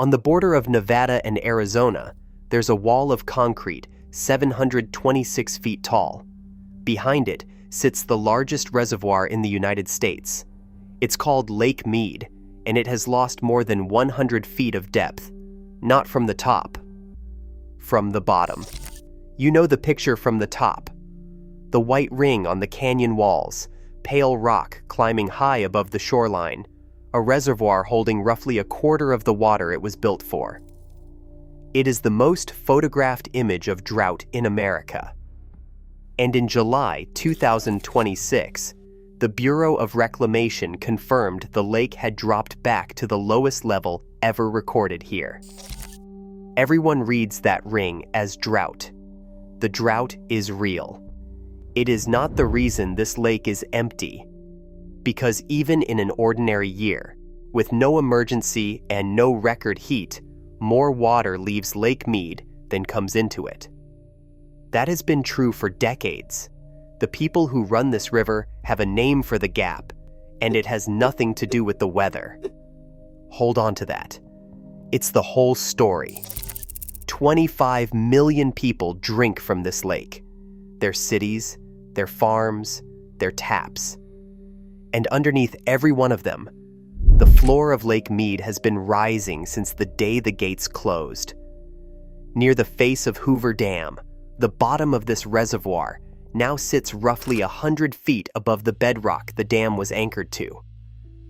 On the border of Nevada and Arizona, there's a wall of concrete 726 feet tall. Behind it sits the largest reservoir in the United States. It's called Lake Mead, and it has lost more than 100 feet of depth. Not from the top, from the bottom. You know the picture from the top. The white ring on the canyon walls, pale rock climbing high above the shoreline, a reservoir holding roughly a quarter of the water it was built for. It is the most photographed image of drought in America. And in July 2026, the Bureau of Reclamation confirmed the lake had dropped back to the lowest level ever recorded here. Everyone reads that ring as drought. The drought is real. It is not the reason this lake is empty, because even in an ordinary year, with no emergency and no record heat, more water leaves Lake Mead than comes into it. That has been true for decades. The people who run this river have a name for the gap, and it has nothing to do with the weather. Hold on to that. It's the whole story. 25 million people drink from this lake. Their cities, their farms, their taps. And underneath every one of them, the floor of Lake Mead has been rising since the day the gates closed. Near the face of Hoover Dam, the bottom of this reservoir now sits roughly 100 feet above the bedrock the dam was anchored to.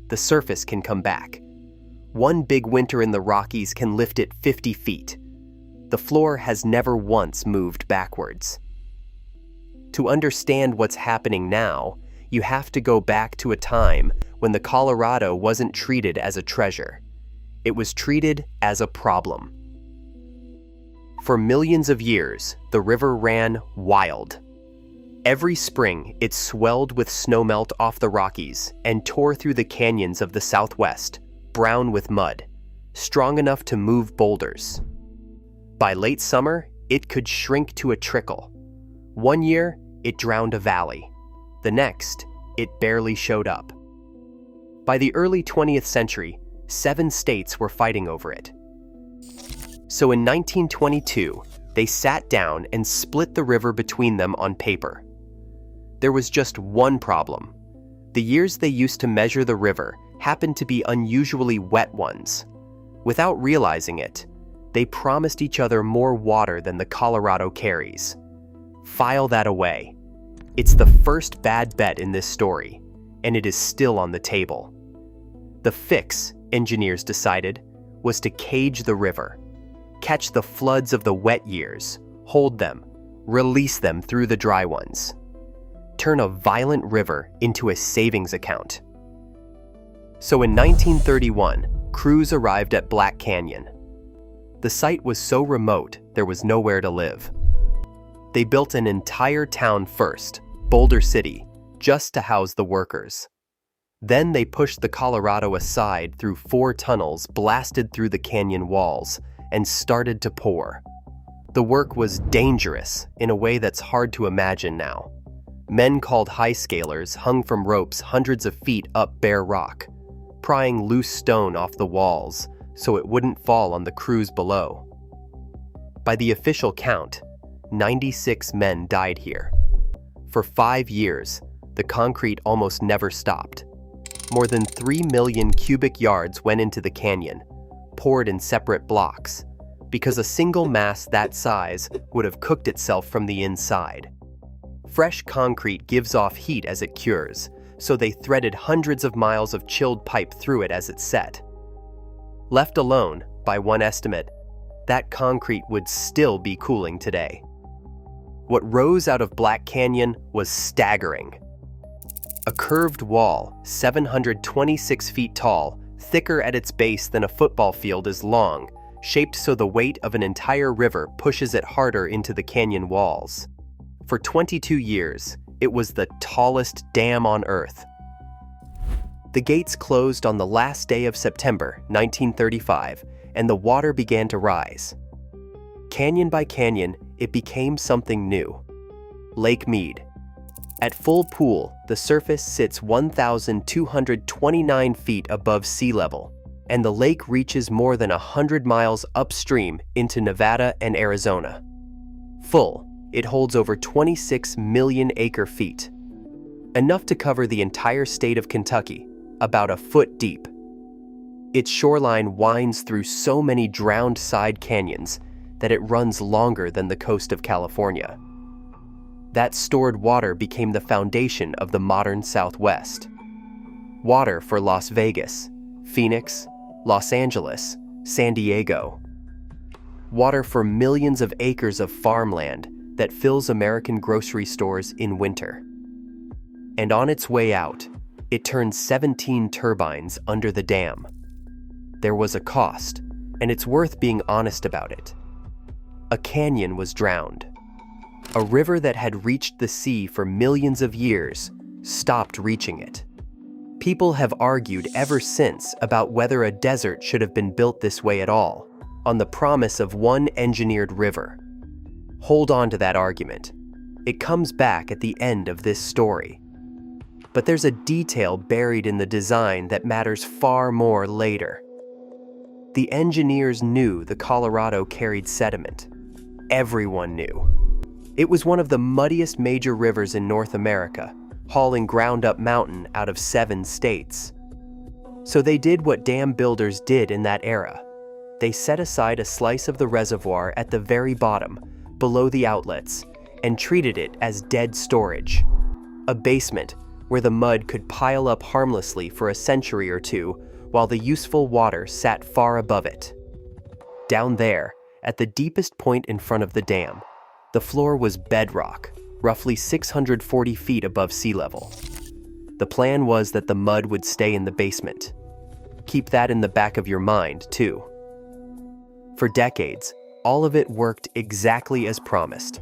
The surface can come back. One big winter in the Rockies can lift it 50 feet. The floor has never once moved backwards. To understand what's happening now, you have to go back to a time when the Colorado wasn't treated as a treasure. It was treated as a problem. For millions of years, the river ran wild. Every spring, it swelled with snowmelt off the Rockies and tore through the canyons of the Southwest, brown with mud, strong enough to move boulders. By late summer, it could shrink to a trickle. One year, it drowned a valley. The next, it barely showed up. By the early 20th century, 7 states were fighting over it. So in 1922, they sat down and split the river between them on paper. There was just one problem. The years they used to measure the river happened to be unusually wet ones. Without realizing it, they promised each other more water than the Colorado carries. File that away. It's the first bad bet in this story, and it is still on the table. The fix, engineers decided, was to cage the river, catch the floods of the wet years, hold them, release them through the dry ones. Turn a violent river into a savings account. So in 1931, crews arrived at Black Canyon. The site was so remote, there was nowhere to live. They built an entire town first, Boulder City, just to house the workers. Then they pushed the Colorado aside through 4 tunnels blasted through the canyon walls and started to pour. The work was dangerous in a way that's hard to imagine now. Men called high scalers hung from ropes hundreds of feet up bare rock, prying loose stone off the walls so it wouldn't fall on the crews below. By the official count, 96 men died here. For 5 years, the concrete almost never stopped. More than 3 million cubic yards went into the canyon, poured in separate blocks, because a single mass that size would have cooked itself from the inside. Fresh concrete gives off heat as it cures, so they threaded hundreds of miles of chilled pipe through it as it set. Left alone, by one estimate, that concrete would still be cooling today. What rose out of Black Canyon was staggering. A curved wall, 726 feet tall, thicker at its base than a football field is long, shaped so the weight of an entire river pushes it harder into the canyon walls. For 22 years, it was the tallest dam on Earth. The gates closed on the last day of September 1935, and the water began to rise. Canyon by canyon, it became something new. Lake Mead. At full pool, the surface sits 1,229 feet above sea level, and the lake reaches more than 100 miles upstream into Nevada and Arizona. Full, it holds over 26 million acre-feet, enough to cover the entire state of Kentucky, about a foot deep. Its shoreline winds through so many drowned side canyons that it runs longer than the coast of California. That stored water became the foundation of the modern Southwest. Water for Las Vegas, Phoenix, Los Angeles, San Diego. Water for millions of acres of farmland that fills American grocery stores in winter. And on its way out, it turned 17 turbines under the dam. There was a cost, and it's worth being honest about it. A canyon was drowned. A river that had reached the sea for millions of years stopped reaching it. People have argued ever since about whether a desert should have been built this way at all, on the promise of one engineered river. Hold on to that argument. It comes back at the end of this story. But there's a detail buried in the design that matters far more later. The engineers knew the Colorado carried sediment. Everyone knew. It was one of the muddiest major rivers in North America, hauling ground-up mountain out of 7 states. So they did what dam builders did in that era. They set aside a slice of the reservoir at the very bottom, below the outlets, and treated it as dead storage. A basement where the mud could pile up harmlessly for a century or two while the useful water sat far above it. Down there, at the deepest point in front of the dam, the floor was bedrock, roughly 640 feet above sea level. The plan was that the mud would stay in the basement. Keep that in the back of your mind, too. For decades, all of it worked exactly as promised.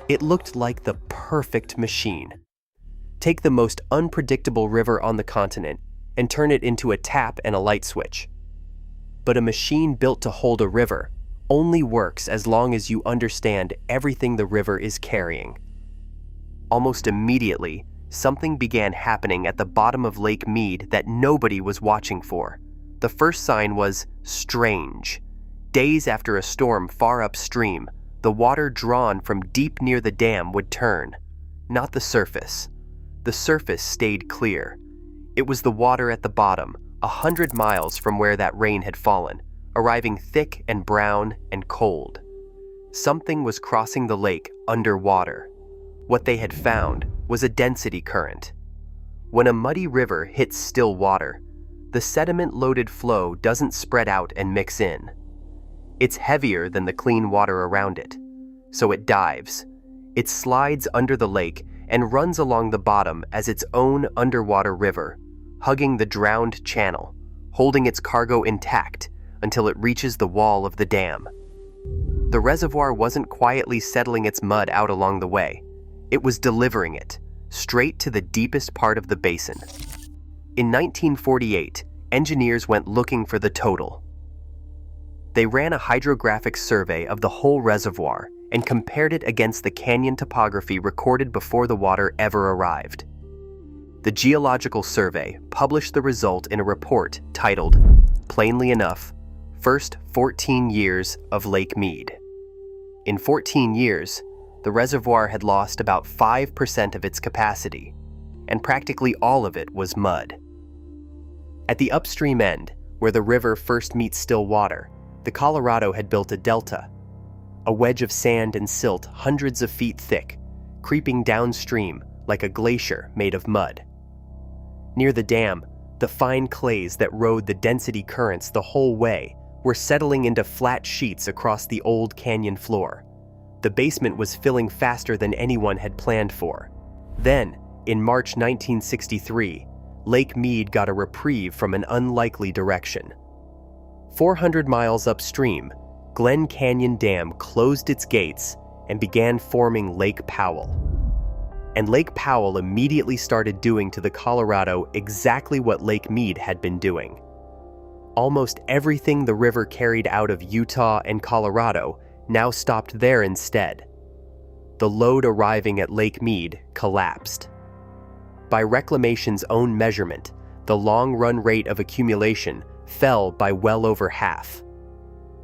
It looked like the perfect machine. Take the most unpredictable river on the continent and turn it into a tap and a light switch. But a machine built to hold a river only works as long as you understand everything the river is carrying. Almost immediately, something began happening at the bottom of Lake Mead that nobody was watching for. The first sign was strange. Days after a storm far upstream, the water drawn from deep near the dam would turn. Not the surface. The surface stayed clear. It was the water at the bottom, 100 miles from where that rain had fallen, arriving thick and brown and cold. Something was crossing the lake underwater. What they had found was a density current. When a muddy river hits still water, the sediment-loaded flow doesn't spread out and mix in. It's heavier than the clean water around it, so it dives. It slides under the lake and runs along the bottom as its own underwater river, hugging the drowned channel, holding its cargo intact until it reaches the wall of the dam. The reservoir wasn't quietly settling its mud out along the way. It was delivering it, straight to the deepest part of the basin. In 1948, engineers went looking for the total. They ran a hydrographic survey of the whole reservoir and compared it against the canyon topography recorded before the water ever arrived. The Geological Survey published the result in a report titled, plainly enough, First 14 Years of Lake Mead. In 14 years, the reservoir had lost about 5% of its capacity, and practically all of it was mud. At the upstream end, where the river first meets still water, the Colorado had built a delta, a wedge of sand and silt hundreds of feet thick, creeping downstream like a glacier made of mud. Near the dam, the fine clays that rode the density currents the whole way were settling into flat sheets across the old canyon floor. The basement was filling faster than anyone had planned for. Then, in March 1963, Lake Mead got a reprieve from an unlikely direction. 400 miles upstream, Glen Canyon Dam closed its gates and began forming Lake Powell. And Lake Powell immediately started doing to the Colorado exactly what Lake Mead had been doing. Almost everything the river carried out of Utah and Colorado now stopped there instead. The load arriving at Lake Mead collapsed. By reclamation's own measurement, the long-run rate of accumulation fell by well over half.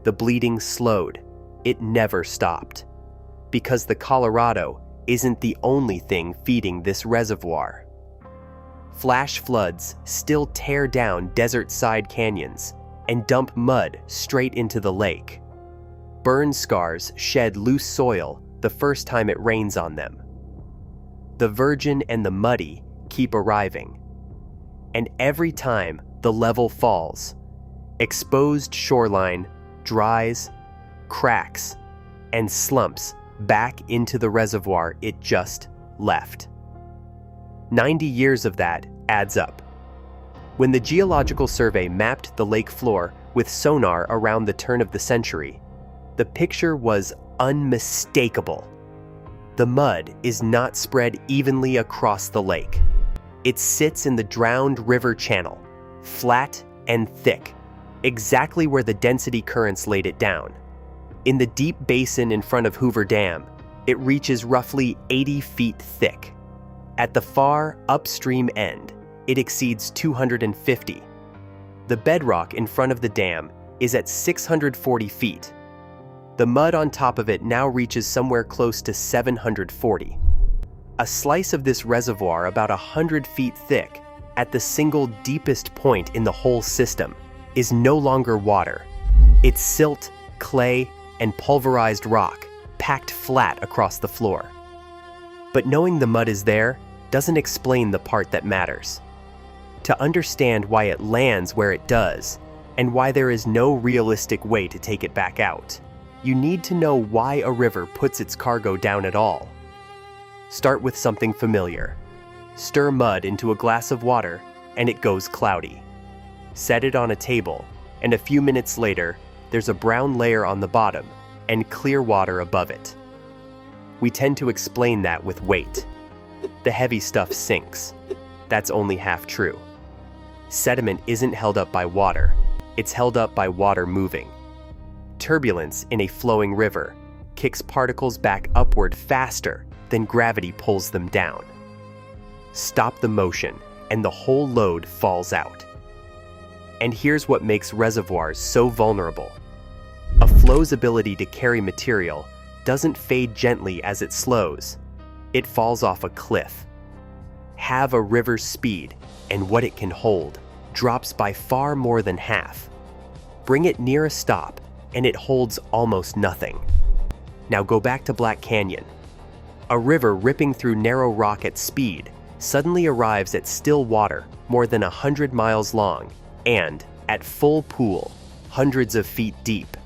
The bleeding slowed. It never stopped. Because the Colorado isn't the only thing feeding this reservoir. Flash floods still tear down desert-side canyons and dump mud straight into the lake. Burn scars shed loose soil the first time it rains on them. The virgin and the muddy keep arriving. And every time the level falls, exposed shoreline dries, cracks, and slumps back into the reservoir it just left. 90 years of that adds up. When the Geological Survey mapped the lake floor with sonar around the turn of the century, the picture was unmistakable. The mud is not spread evenly across the lake. It sits in the drowned river channel, flat and thick, exactly where the density currents laid it down. In the deep basin in front of Hoover Dam, it reaches roughly 80 feet thick. At the far upstream end, it exceeds 250. The bedrock in front of the dam is at 640 feet. The mud on top of it now reaches somewhere close to 740. A slice of this reservoir about 100 feet thick, at the single deepest point in the whole system, is no longer water. It's silt, clay, and pulverized rock packed flat across the floor. But knowing the mud is there doesn't explain the part that matters. To understand why it lands where it does, and why there is no realistic way to take it back out, you need to know why a river puts its cargo down at all. Start with something familiar. Stir mud into a glass of water, and it goes cloudy. Set it on a table, and a few minutes later, there's a brown layer on the bottom and clear water above it. We tend to explain that with weight. The heavy stuff sinks. That's only half true. Sediment isn't held up by water. It's held up by water moving. Turbulence in a flowing river kicks particles back upward faster than gravity pulls them down. Stop the motion, and the whole load falls out. And here's what makes reservoirs so vulnerable. A flow's ability to carry material doesn't fade gently as it slows. It falls off a cliff. Have a river's speed, and what it can hold drops by far more than half. Bring it near a stop, and it holds almost nothing. Now go back to Black Canyon. A river ripping through narrow rock at speed suddenly arrives at still water more than 100 miles long and, at full pool, hundreds of feet deep.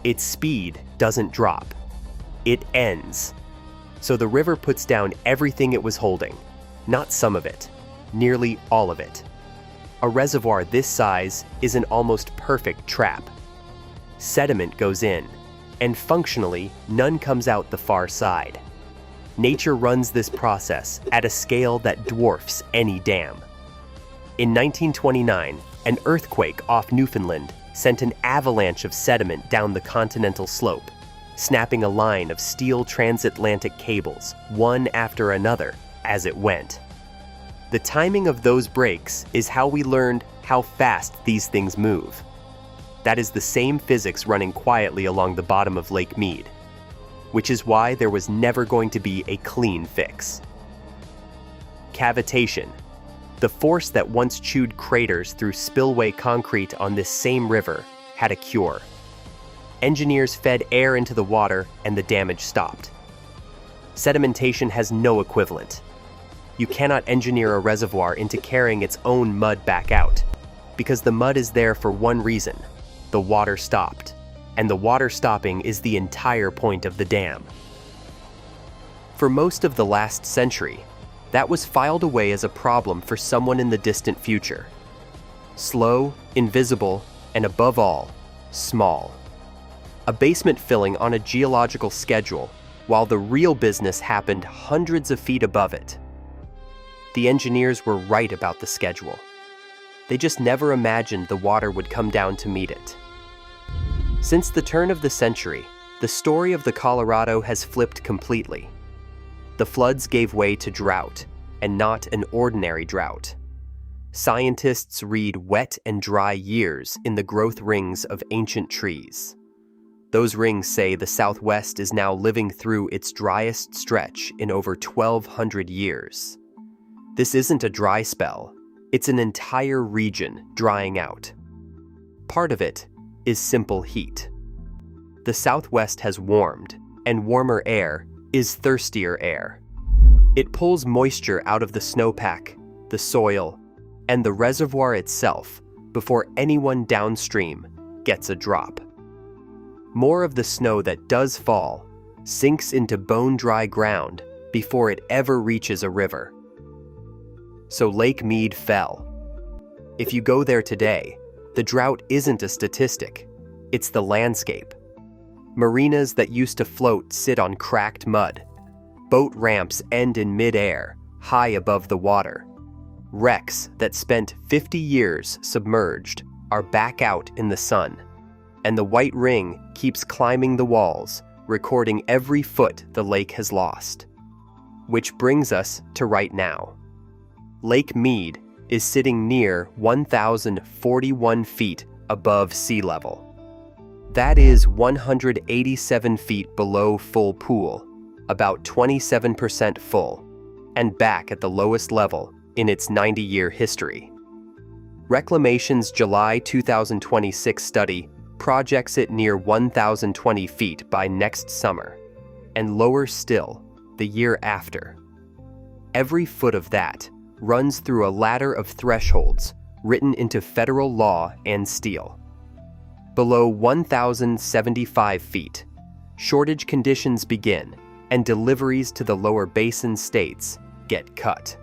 Its speed doesn't drop. It ends. So the river puts down everything it was holding, not some of it, nearly all of it. A reservoir this size is an almost perfect trap. Sediment goes in, and functionally, none comes out the far side. Nature runs this process at a scale that dwarfs any dam. In 1929, an earthquake off Newfoundland sent an avalanche of sediment down the continental slope, snapping a line of steel transatlantic cables, one after another, as it went. The timing of those breaks is how we learned how fast these things move. That is the same physics running quietly along the bottom of Lake Mead, which is why there was never going to be a clean fix. Cavitation, the force that once chewed craters through spillway concrete on this same river, had a cure. Engineers fed air into the water and the damage stopped. Sedimentation has no equivalent. You cannot engineer a reservoir into carrying its own mud back out, because the mud is there for one reason: the water stopped, and the water stopping is the entire point of the dam. For most of the last century, that was filed away as a problem for someone in the distant future. Slow, invisible, and above all, small. A basement filling on a geological schedule, while the real business happened hundreds of feet above it. The engineers were right about the schedule. They just never imagined the water would come down to meet it. Since the turn of the century, the story of the Colorado has flipped completely. The floods gave way to drought, and not an ordinary drought. Scientists read wet and dry years in the growth rings of ancient trees. Those rings say the Southwest is now living through its driest stretch in over 1,200 years. This isn't a dry spell, it's an entire region drying out. Part of it is simple heat. The Southwest has warmed, and warmer air is thirstier air. It pulls moisture out of the snowpack, the soil, and the reservoir itself before anyone downstream gets a drop. More of the snow that does fall sinks into bone-dry ground before it ever reaches a river. So Lake Mead fell. If you go there today, the drought isn't a statistic, it's the landscape. Marinas that used to float sit on cracked mud. Boat ramps end in mid-air, high above the water. Wrecks that spent 50 years submerged are back out in the sun, and the white ring keeps climbing the walls, recording every foot the lake has lost. Which brings us to right now. Lake Mead is sitting near 1,041 feet above sea level. That is 187 feet below full pool, about 27% full, and back at the lowest level in its 90-year history. Reclamation's July 2026 study projects it near 1,020 feet by next summer, and lower still the year after. Every foot of that runs through a ladder of thresholds written into federal law and steel. Below 1,075 feet, shortage conditions begin and deliveries to the lower basin states get cut.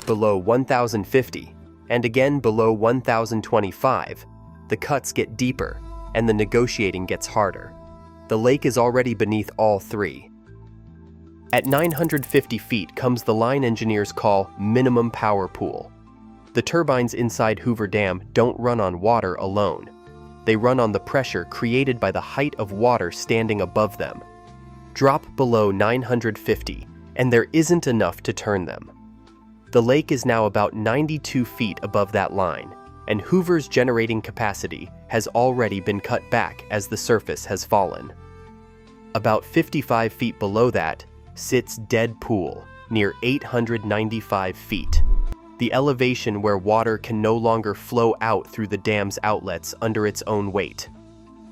Below 1,050, and again below 1,025, the cuts get deeper and the negotiating gets harder. The lake is already beneath all three. At 950 feet comes the line engineers call minimum power pool. The turbines inside Hoover Dam don't run on water alone. They run on the pressure created by the height of water standing above them. Drop below 950, and there isn't enough to turn them. The lake is now about 92 feet above that line, and Hoover's generating capacity has already been cut back as the surface has fallen. About 55 feet below that sits Dead Pool, near 895 feet, the elevation where water can no longer flow out through the dam's outlets under its own weight.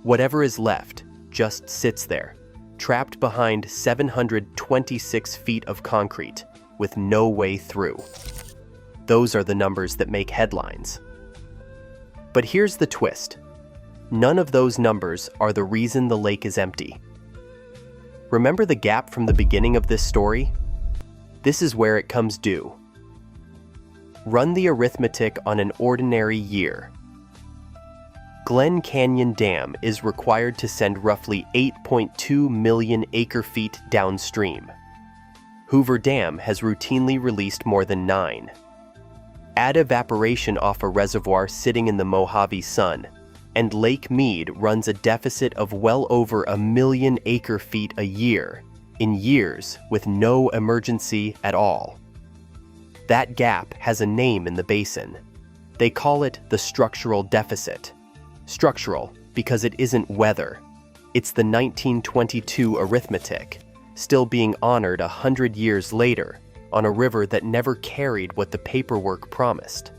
Whatever is left just sits there, trapped behind 726 feet of concrete, with no way through. Those are the numbers that make headlines. But here's the twist. None of those numbers are the reason the lake is empty. Remember the gap from the beginning of this story? This is where it comes due. Run the arithmetic on an ordinary year. Glen Canyon Dam is required to send roughly 8.2 million acre-feet downstream. Hoover Dam has routinely released more than 9. Add evaporation off a reservoir sitting in the Mojave Sun, and Lake Mead runs a deficit of well over 1 million acre-feet a year, in years with no emergency at all. That gap has a name in the basin. They call it the structural deficit. Structural because it isn't weather. It's the 1922 arithmetic, still being honored 100 years later on a river that never carried what the paperwork promised.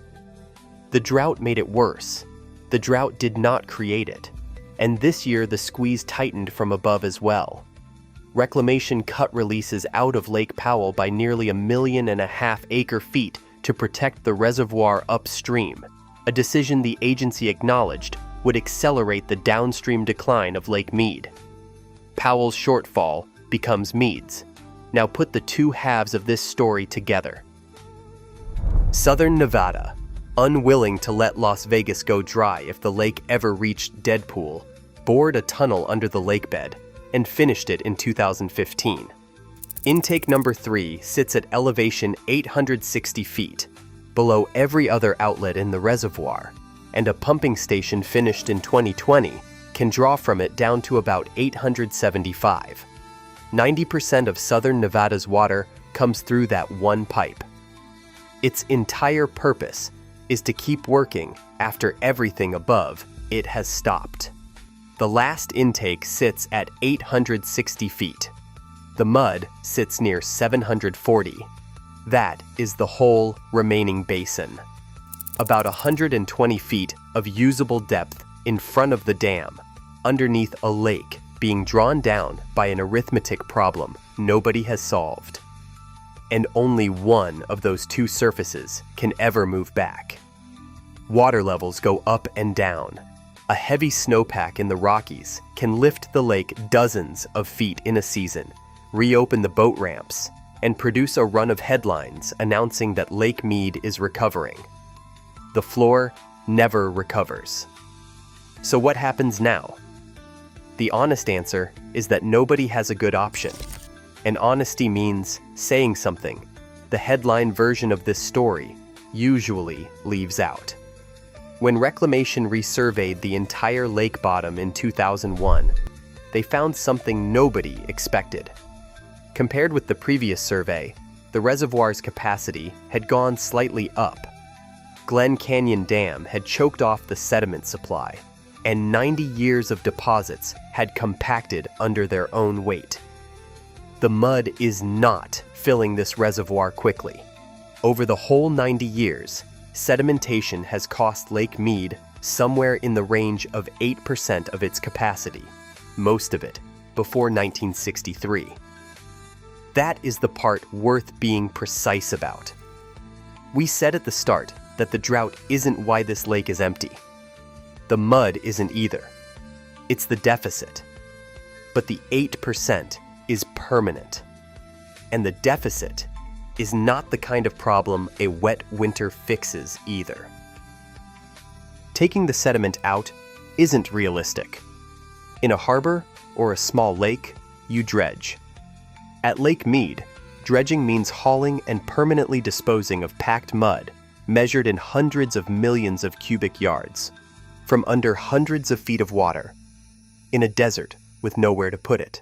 The drought made it worse. The drought did not create it. And this year the squeeze tightened from above as well. Reclamation cut releases out of Lake Powell by nearly 1.5 million acre-feet to protect the reservoir upstream, a decision the agency acknowledged would accelerate the downstream decline of Lake Mead. Powell's shortfall becomes Mead's. Now put the two halves of this story together. Southern Nevada, unwilling to let Las Vegas go dry if the lake ever reached Dead Pool, bored a tunnel under the lake bed and finished it in 2015. Intake number 3 sits at elevation 860 feet, below every other outlet in the reservoir, and a pumping station finished in 2020 can draw from it down to about 875. 90% of southern Nevada's water comes through that one pipe. Its entire purpose is to keep working after everything above it has stopped. The last intake sits at 860 feet. The mud sits near 740. That is the whole remaining basin. About 120 feet of usable depth in front of the dam, underneath a lake being drawn down by an arithmetic problem nobody has solved. And only one of those two surfaces can ever move back. Water levels go up and down. A heavy snowpack in the Rockies can lift the lake dozens of feet in a season, reopen the boat ramps, and produce a run of headlines announcing that Lake Mead is recovering. The floor never recovers. So what happens now? The honest answer is that nobody has a good option. And honesty means saying something the headline version of this story usually leaves out. When Reclamation resurveyed the entire lake bottom in 2001, they found something nobody expected. Compared with the previous survey, the reservoir's capacity had gone slightly up. Glen Canyon Dam had choked off the sediment supply, and 90 years of deposits had compacted under their own weight. The mud is not filling this reservoir quickly. Over the whole 90 years, sedimentation has cost Lake Mead somewhere in the range of 8% of its capacity, most of it before 1963. That is the part worth being precise about. We said at the start that the drought isn't why this lake is empty. The mud isn't either. It's the deficit. But the 8% is permanent. And the deficit is not the kind of problem a wet winter fixes either. Taking the sediment out isn't realistic. In a harbor or a small lake, you dredge. At Lake Mead, dredging means hauling and permanently disposing of packed mud measured in hundreds of millions of cubic yards, from under hundreds of feet of water, in a desert with nowhere to put it.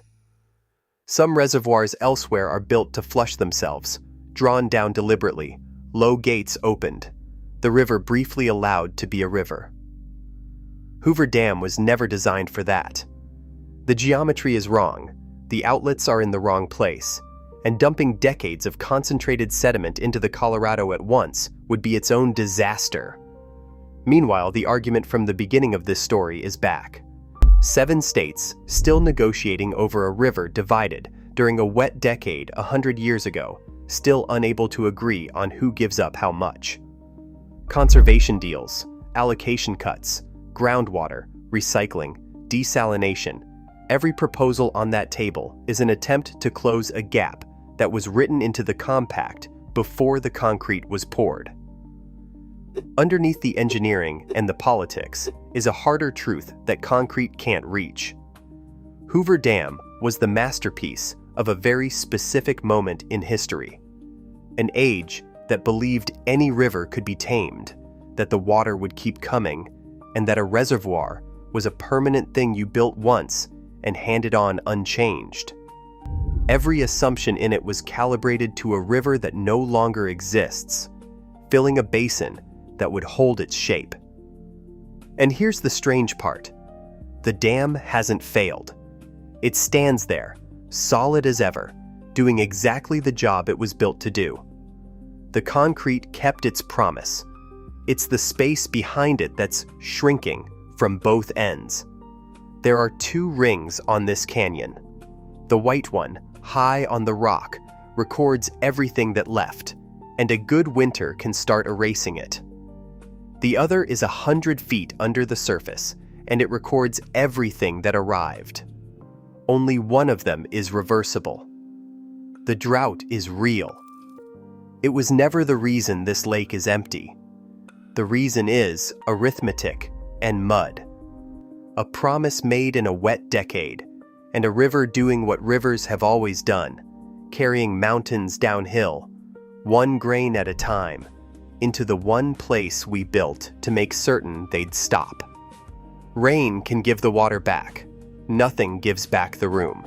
Some reservoirs elsewhere are built to flush themselves, drawn down deliberately, low gates opened, the river briefly allowed to be a river. Hoover Dam was never designed for that. The geometry is wrong, the outlets are in the wrong place, and dumping decades of concentrated sediment into the Colorado at once would be its own disaster. Meanwhile, the argument from the beginning of this story is back. 7 states still negotiating over a river divided during a wet decade 100 years ago, still unable to agree on who gives up how much. Conservation deals, allocation cuts, groundwater, recycling, desalination. Every proposal on that table is an attempt to close a gap that was written into the compact before the concrete was poured. Underneath the engineering and the politics is a harder truth that concrete can't reach. Hoover Dam was the masterpiece of a very specific moment in history. An age that believed any river could be tamed, that the water would keep coming, and that a reservoir was a permanent thing you built once and handed on unchanged. Every assumption in it was calibrated to a river that no longer exists, filling a basin that would hold its shape. And here's the strange part. The dam hasn't failed. It stands there, solid as ever, doing exactly the job it was built to do. The concrete kept its promise. It's the space behind it that's shrinking from both ends. There are 2 rings on this canyon. The white one, high on the rock, records everything that left, and a good winter can start erasing it. The other is 100 feet under the surface, and it records everything that arrived. Only one of them is reversible. The drought is real. It was never the reason this lake is empty. The reason is arithmetic and mud. A promise made in a wet decade, and a river doing what rivers have always done, carrying mountains downhill, 1 grain at a time, into the one place we built to make certain they'd stop. Rain can give the water back. Nothing gives back the room.